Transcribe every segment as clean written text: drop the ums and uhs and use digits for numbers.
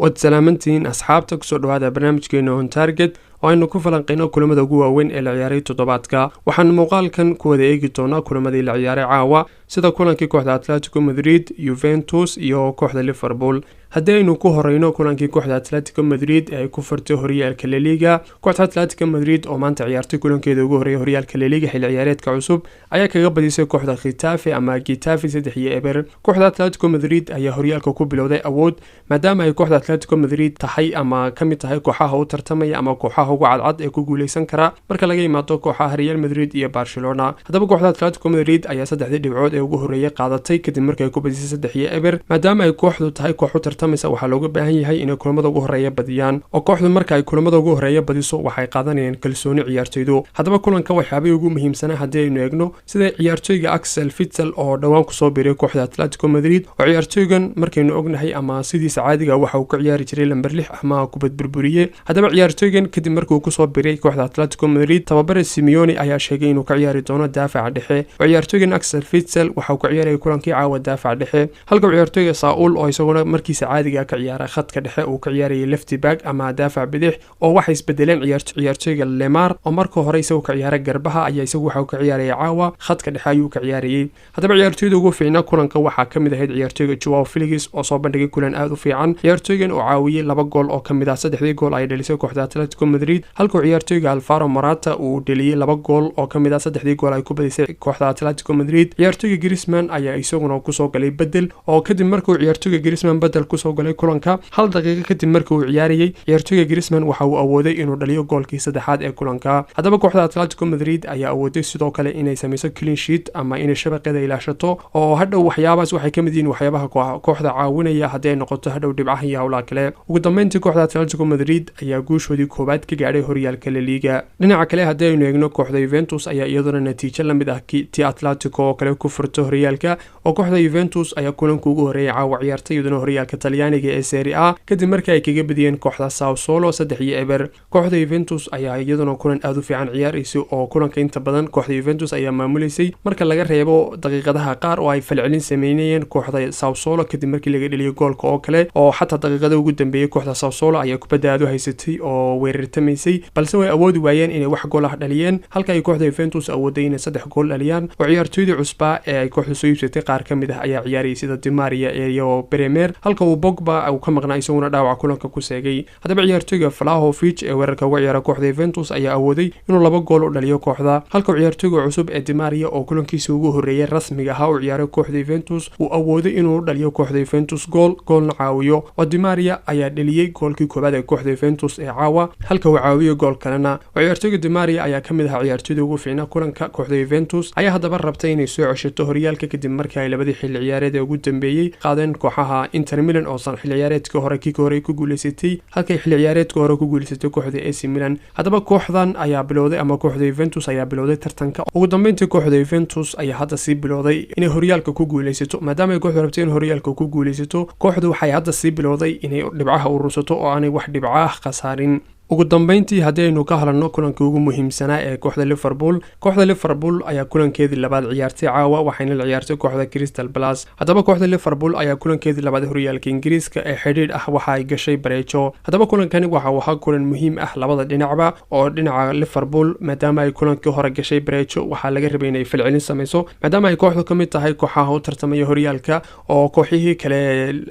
wad salaamantiin asxaabta ku soo dhawaada barnaamijkeena on target oo aynu ku falanqeyno kulamada ugu waaweyn ee la ciyaaray toddobaadka waxaan muuqaalkan ku wada eegi doonaa kulamadii la ciyaaray caawa sida kulankii kooxda Atletico Madrid, Juventus iyo kooxda Liverpool. haddii aynu ku horeyno kulankii kooxda Atletico Madrid ee ay ku furtay horyaalka La Liga, kooxda Atletico Madrid oo maanta ciyaartay kulankeeda ugu horeeyay horyaalka La Liga xilli ciyaareedka cusub ayaa kaga badisay kooxda Getafe ama Getafe 3-0. kooxda Atletico Madrid ayaa horyaalka ku bilowday awood maadaama ay kooxda Atletico Madrid tahay ama kamid tahay kooxaha u tartamaya ama kooxaha ugu cadcad ee ku guuleysan kara marka laga yimaado kooxaha Real Madrid iyo Barcelona. haddaba kooxda Atletico Madrid ayaa 3 dhibcood ee ugu horeeyay qaadatay kadib markay ku badisay 3-0 maadaama ay kooxdu tahay koox u tartamaysa waxaa looga baahan yahay inay kulamada ugu horeeya badiyaan oo kooxdu marka ay kulamada ugu horeeya badiso waxay qaadanayaan kalsooni ciyaartoydu. haddaba kulanka waxyaabay ugu muhiimsanaa haddii aynu eegno sida ciyaartoyga Axel Witsel oo dhawaan ku soo biiray kooxda Atletico Madrid oo ciyaartoygan markaynu ognahay ama sidiisa caadiga waxa uu ka ciyaari jiray lambar 6 ama kubad burburiye. haddaba ciyaartoygan kadib markuu ku soo biiray kooxda Atletico Madrid tababare Simeone ayaa sheegay inuu ka ciyaari doono daafaca dhexe. ciyaartoygan Axel Witsel waxa uu ka ciyaaray kulankii caawa daafaca dhexe halka ciyaartoyga Saul oo isaguna markiisa caadiga ka ciyaara khadka dhexe uu ka ciyaarayay left back ama daafac bidix oo waxay isbedeleen ciyaartoyga Lemar oo marka hore isagu ka ciyaaray garbaha ayaa isagu waxa uu ka ciyaarayay caawa khadka dhexe ayuu ka ciyaarayay. haddaba ciyaartoyda ugu fiicnaa kulanka waxaa kamid ahayd ciyaartoyga Joao Felix oo soo bandhigay kulan aad u fiican. ciyaartoygan oo caawiyay 2 gool oo kamid ah 3 gool ay dhalisay kooxda Atletico Madrid halka ciyaartoyga Alvaro Morata uu dhaliyay 2 gool oo kamid ah 3 gool ay ku badisay kooxda Atletico Madrid. ciyaartoyga Griezmann ayaa isaguna ku soo galay bedel oo kadib markuu ciyaartoyga Griezmann bedel ku soo galay kulanka hal daqiiqo kadib markii uu ciyaarayay ciyaartoyga Griezmann waxa uu awooday inuu dhaliyo goolkii saddexaad ee kulanka. haddaba kooxda Atletico Madrid ayaa awooday sidoo kale inay sameyso clean sheet ama inay shabaqeeda ilaashato oo hadhow waxyaabaas waxay kamid yihiin waxyaabaha kooxda caawinaya haddii ay noqoto hadhow dhibcaha iyo hawlaha kale. ugu dambeyntii kooxda Atletico Madrid ayaa guushoodii koobaad ka gaadhay horyaalka La Liga. dhinaca kale haddii aynu eegno kooxda Juventus ayaa iyaduna natiijo la mid ah tii Atletico oo kale ku furtay horyaalka oo kooxda Juventus ayaa kulanka ugu horeeyay caawa ciyaartay iyaduna horyaalka Talyaaniga ee Serie A kadib markii ay kaga badiyeen kooxda Sassuolo 3-0. kooxda Juventus ayaa iyaduna kulan aad u fiican ciyaaraysay oo kulanka inta badan kooxda Juventus ayaa maamuleysay marka laga reebo daqiiqadaha qaar oo ay falcelin sameeyeen kooxda Sassuolo kadib markii laga dhaliyo goolka oo kale oo xataa daqiiqada ugu dambeeyay kooxda Sassuolo ayaa kubadda aad u haysatay oo weerartamaysay balse way awoodi waayeen inay wax gool ah dhaliyeen halka ay kooxda Juventus awooday inay 3 gool dhaliyaan oo ciyaartoyda cusba ee ay kooxdu soo iibsatay qaar kamid ah ayaa ciyaarayay sida Di Maria iyo Bremer halka uu Pogba uu ka maqnaa isaguna dhaawac kulanka ku seegay. haddaba ciyaartoyga Vlahovic ee weerarka uga ciyaara kooxda Juventus ayaa awooday inuu 2 gool u dhaliyo kooxda halka ciyaartoyga cusub ee Di Maria oo kulankiisa ugu horeeyay rasmiga ah u ciyaaray kooxda Juventus uu awooday inuu dhaliyo kooxda Juventus goolna caawiyo oo Di Maria ayaa dhaliyay goolkii koobaad ee kooxda Juventus ee caawa halka uu caawiyo gool kalena. ciyaartoyga Di Maria ayaa kamid ah ciyaartoyda ugu fiicnaa kulanka kooxda Juventus ayaa haddaba rabtay inay soo ceshato horyaalka kadib markii ay labadii xilli ciyaareed ee ugu dambeeyay qaadeen kooxaha Inter Milan oo san xilli ciyaareedkii hore ku guuleysatay halka xilli ciyaareedkii hore ku guuleysatay kooxda AC Milan. haddaba kooxdan ayaa bilowday ama kooxda Juventus ayaa bilowday tartanka ugu dambeyntii kooxda Juventus ayaa hadda sii bilowday inay horyaalka ku guuleysato maadaama ay kooxdu rabtay in horyaalka ku guuleysato kooxdu waxay hadda sii bilowday inay dhibcaha urursato oo aanay wax dhibcaha khasaarin. ugu dambeyntii haddii aynu ka hadalno kulankii ugu muhiimsanaa ee kooxda Liverpool ayaa kulankeedii labaad ciyaartay caawa waxayna la ciyaartay kooxda Crystal Palace. haddaba kooxda Liverpool ayaa kulankeedii labaad horyaalka Ingiriiska ee xidhiidh ah waxa ay gashay bareejo. haddaba kulankani waxa uu ahaa kulan muhiim ah labada dhinacba oo dhinaca Liverpool maadaama ay kulankii hore gashay bareejo waxaa laga rabay inay falcelin sameyso maadaama ay kooxdu kamid tahay kooxaha u tartamaya horyaalka oo kooxihii kale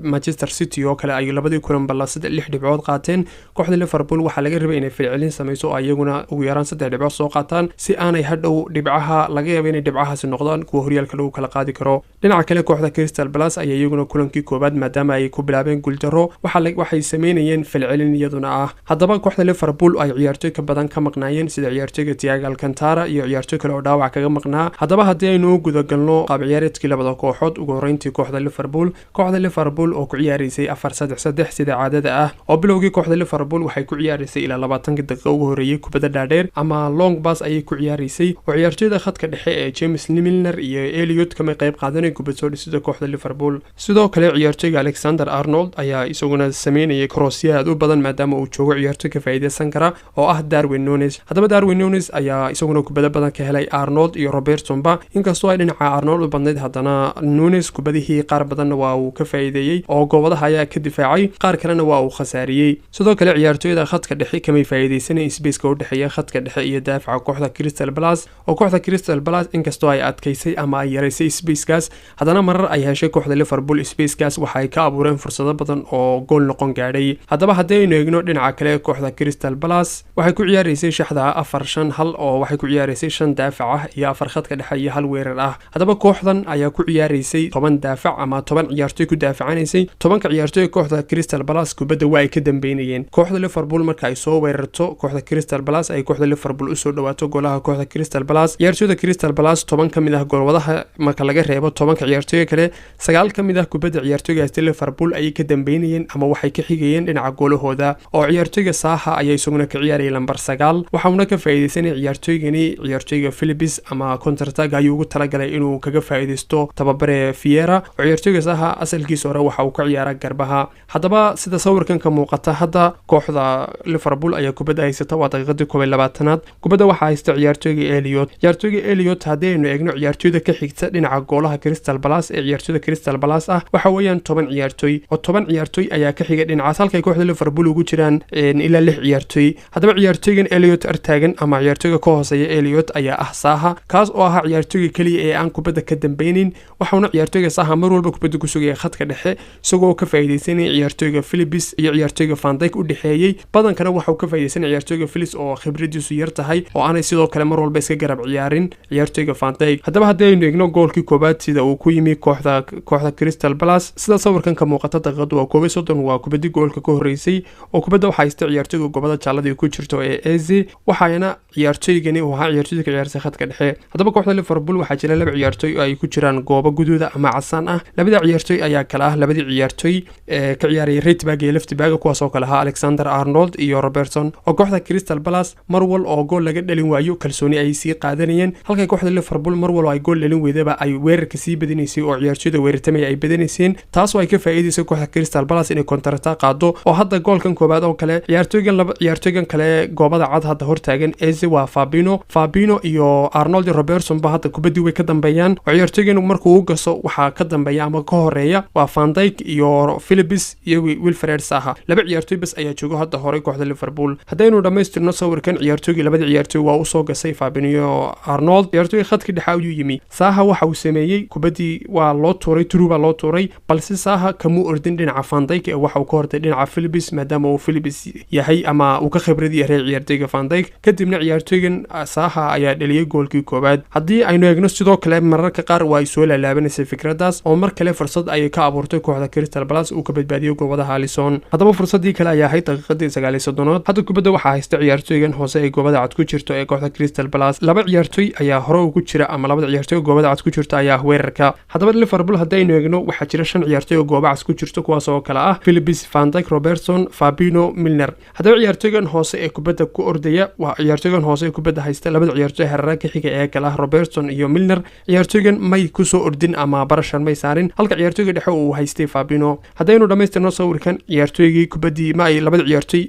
Manchester City oo kale ay labadii kulan balla 6 dhibcood qaateen. kooxda Liverpool waxa laga rabay inay falcelin sameyso ayaguna ugu yaraan 3 dhibcood soo qaataan si aanay hadhow dhibcaha laga yaabo inay dhibcahaasi noqdaan kuwa horyaalka lagu kala qaadi karo. dhinaca kale kooxda Crystal Palace ayaa iyaguna kulankii koobaad maadaama ay ku bilaabeen guuldaro waxay sameynayeen falcelin iyaduna ah. haddaba kooxda Liverpool ay ciyaartoy ka badan ka maqnaayeen sida ciyaartoyga Thiago Alcantara iyo ciyaartoy kale oo dhaawac kaga maqnaa. haddaba haddii aynu u guda galno qaab ciyaareedkii labada kooxood ugu horeyntii kooxda Liverpool oo ku ciyaaraysay 4-3-3 sida caadada ah oo bilowgii kooxda Liverpool waxay ku ciyaaraysay ciyaaraysay ilaa 20 daqiiqo ugu horeeyay kubadda dhaadheer ama long pass ayay ku ciyaaraysay oo ciyaartoyda khadka dhexe ee James Milner iyo Elliot kama qayb qaadanay kubad soo dhisida kooxda Liverpool sidoo kale ciyaartoyga Alexander Arnold ayaa isaguna sameynayay crossyaad u badan maadaama uu joogo ciyaartoy ka faa'iideysan kara oo ah Darwin Núñez hadaba Darwin Núñez ayaa isaguna kubadda badan ka helay Arnold iyo Robertson-ba inkastoo ay dhinaca Arnold u badnayd haddana Núñez kubadihii qaar badan waa uu ka faa'iideeyay oo goobadaha ayaa ka difaacay qaar kalena waa uu khasaariyay sidoo kale ciyaartoyda khadka dhexe kama faa'iideysanay space-ka u dhaxeeya khadka dhexe iyo daafaca kooxda Crystal Palace oo kooxda Crystal Palace inkastoo ay adkaysay ama ay yareysay space-kaas haddana marar ay heshay kooxda Liverpool space-kaas waxa ay ka abuureen fursado badan oo gool noqon gaadhay haddaba haddaynu eegno dhinaca kale kooxda Crystal Palace waxay ku ciyaaraysay shaxda 4-5-1 oo waxay ku ciyaaraysay 5 daafac ah iyo 4 khadka dhexe iyo 1 weerar ah haddaba kooxdan ayaa ku ciyaaraysay 10 daafac ama 10 ciyaartoy ku daafacanaysay 10 ka ciyaartoy kooxda Crystal Palace kubadda waa ay ka dambeynayeen kooxda Liverpool marka ay soo weerarto kooxda Crystal Palace ay kooxda Liverpool u soo dhawaato golaha kooxda Crystal Palace ciyaartoyda Crystal Palace 10 kamid ah goolwadaha marka laga reebo 10 ka ciyaartoy kale 9 kamid ah kubadda ciyaartoyga Liverpool ay ka dambeynayeen ama waxay ka xigayeen dhinaca goolahooda oo ciyaartoyga Saha ayay isaguna ka ciyaarayay lambar 9 waxaana ka faa'iideysanay ciyaartoyga Philips ama counter attack ayuu ugu talagalay inuu kaga faa'iideysto tababare Vieira oo ciyaartoyga Saha asalkiisa hore waxa uu ka ciyaaray garbaha hadaba sida sawirkan ka muuqata hadda kooxda Liverpool ayaa kubadda haysata waa daqiiqadii 22aad kubadda waxa haysta ciyaartoyga Elliot hadaynu eegno ciyaartoyda ka xigta dhinaca goolaha Crystal Palace ee ciyaartoyda Crystal Palace ah waxa weeyaan 10 ciyaartoy ayaa ka xiga dhinaca halka kooxda Liverpool ugu jiraan ilaa 6 ciyaartoy hadaba ciyaartoygan Elliot artaagan ama ciyaartoyga ka hooseeya Elliot ayaa ah Saha kaas oo ah ciyaartoyga kaliya ee aan kubadda ka dambeynin waxaana ciyaartoyga Saha mar walba kubadda ku sugaya khadka dhexe isagoo ka faa'iideysanay ciyaartoyga Philips iyo ciyaartoyga Van Dijk u dhaxeeyay badankana waxa uu ka faa'iideysanay ciyaartoyga Philips oo khibradiisu yar tahay oo aanay sidoo kale mar walba iska garab ciyaarin ciyaartoyga Van Dijk hadaba haddaynu eegno goolkii koobaad sida uu ku yimi kooxda Crystal Palace sida sawirkan ka muuqata daqiiqadu waa 31 waa kubadii goolka ka horeysay oo kubadda waxa haysta ciyaartoyga goobada jaalada ku jirto ee Eze waxaana ciyaartoygani oo ahaa ciyaartoyga ka ciyaartay khadka dhexe hadaba kooxda Liverpool waxa jira laba ciyaartoy oo ay ku jiraan goobo guduuda ama casaan ah labada ciyaartoy ayaa kala ah labadii ciyaartoy ka ciyaaray right back iyo left back kuwaas oo kala ah Alexander Arnold iyo Robertson oo kooxda Crystal Palace marwal oo gool laga dhalin waayo kalsooni ay sii qaadanayeen halka kooxda Liverpool marwal ay gool dhalin weydaba ay weerarka sii badinaysay oo ciyaartoyda weerartamay ay badinayseen taas oo ay ka faa'iideysay kooxda Crystal Palace inay counter attack qaado oo hadda goolkan koobaad oo kale ciyaartoygan kale goobada cad hadda hortaagan Eze waa Fabinho iyo Arnold Robertson ba hadda kubadii way ka dambeeyaan oo ciyaartoygan markuu u gaso waxa ka dambeeya ama ka horeeya waa Van Dijk iyo Philips iyo Wilfred Zaha laba ciyaartoy bas ayaa jooga hadda hore kooxda Liverpool hadaynu dhameystirno sawirkan ciyaartoyga labada ciyaartoy waa u soo gasay Fabinho iyo Arnold ciyaartoyga khadka dhexe ayuu yimi Zaha waxa uu sameeyay kubadii waa loo tuuray Truba loo tuuray balse Zaha kamu ordin dhinaca Van Dijk waxa uu ka hortay dhinaca Philips maadaama uu Philips yahay ama uu ka khibrad yahay ciyaartoyga Van Dijk kadibna ciyaartoygan Zaha ayaa dhaliyay goolkii koobaad haddii aynu eegno sidoo kale mararka qaar waa soo laalaabanaysa fikradaas oo mar kale fursad ay ka abuurtay kooxda Crystal Palace uu ka badbaadiyay goobada Alisson hadaba fursadii kale ayaa ahayd daqiiqadii 39aad hadda kubadda waxa haysta ciyaartoygan hoose ee goobada cad ku jirto ee kooxda Crystal Palace laba ciyaartoy ayaa hore ugu jira ama labada ciyaartoy goobada cad ku jirta ayaa weerarka hadaba Liverpool hadaynu eegno waxa jira 5 ciyaartoy oo goobada cad ku jirto kuwaas oo kala ah Philips Van Dijk Robertson Fabinho Milner hadaba ciyaartoygan hoose ee kubadda ku ordaya waa ciyaartoygan hoose ee kubadda haysta labada ciyaartoy hareeraha ka xiga ee kala ah Robertson iyo Milner ciyaartoygan may ku soo ordin ama barashan may saarin halka ciyaartoyga dhexe uu haystay Fabinho hadaynu dhameystirno sawirkan ciyaartoygii kubadii ma ay labada ciyaartoy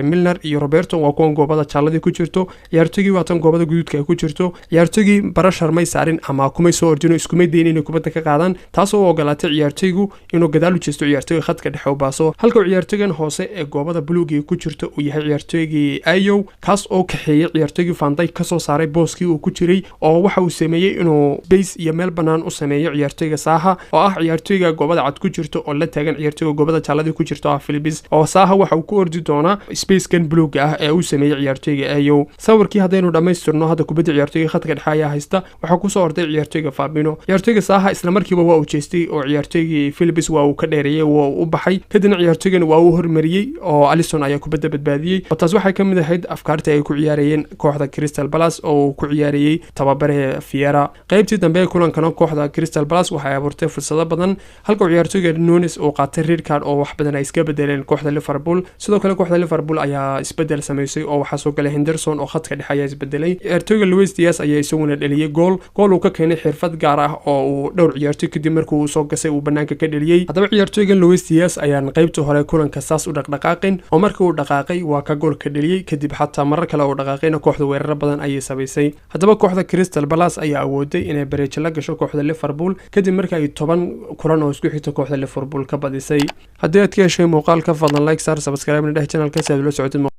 Milner iyo Robertson waa kuwan goobada jaalada ku jirto ciyaartoygii waa tan goobada guduudka ku jirto ciyaartoygii barashar may saarin ama kuma soo ordino isku mid inay kubadda ka qaadaan taas oo ogolaatay ciyaartoygu inuu gadaal u jeesto ciyaartoyga khadka dhexe u baaso halka ciyaartoygan hoose ee goobada buluuga ku jirto uu yahay ciyaartoygii Ayow kaas oo kaxeeyay ciyaartoygii Van Dijk ka soo saaray booskii uu ku jiray oo waxa uu sameeyay inuu base iyo meel banaan u sameeyo ciyaartoyga Zaha oo ah ciyaartoyga goobada cad ku jirto oo la taagan ciyaartoyga goobada jaalada ku jirto ah Philips oo Zaha waxa uu ku ordi doonaa space-kan buluuga ah ee uu sameeyay ciyaartoyga Ayow sawirkii hadaynu dhameystirno hadda kubadda ciyaartoyga khadka dhexe ayaa haysta waxa ku soo orday ciyaartoyga Fabinho ciyaartoyga Zaha isla markiiba waa uu jeestay oo ciyaartoygii Philips waa uu ka dheereeyay oo u baxay kadibna ciyaartoygan waa uu hormariyay oo Alisson ayaa kubadda badbaadiyay taas waxay ka mid ahayd afkaarta ay ku ciyaarayeen kooxda Crystal Palace oo ku ciyaarayay tababare Vieira qaybtii dambe kulankana kooxda Crystal Palace waxay abuurtay fursado badan halka ciyaartoyga Núñez oo qaatay red card oo wax badan ay iska bedeleen kooxda Liverpool sidoo kale kooxda Liverpool Liverpool ayaa isbedel sameysay oo waxa soo galay Henderson oo khadka dhexe ayaa isbedelay ciyaartooyga Luis Diaz ayaa isaguna dhaliyay gool uu ka keenay xirfad gaar ah oo uu dhowr ciyaartoy kadib markii uu soo gasay uu banaanka ka dhaliyay hadaba ciyaartooyga Luis Diaz ayaa qaybta hore kulanka saas u dhaqdhaqaaqin oo markii uu dhaqaaqay waa ka gool ka dhaliyay kadib xataa marar kale oo dhaqaaqayna kooxda weerar badan ayay sameysay hadaba kooxda Crystal Palace ayaa awooday inay bareejo la gasho kooxda Liverpool kadib markii ay 10 kulan oo isku xigta kooxda Liverpool ka badisay haddii aad ka heshay muuqaalka fadlan like saar subscribe na dheh channelka si aad ula socotid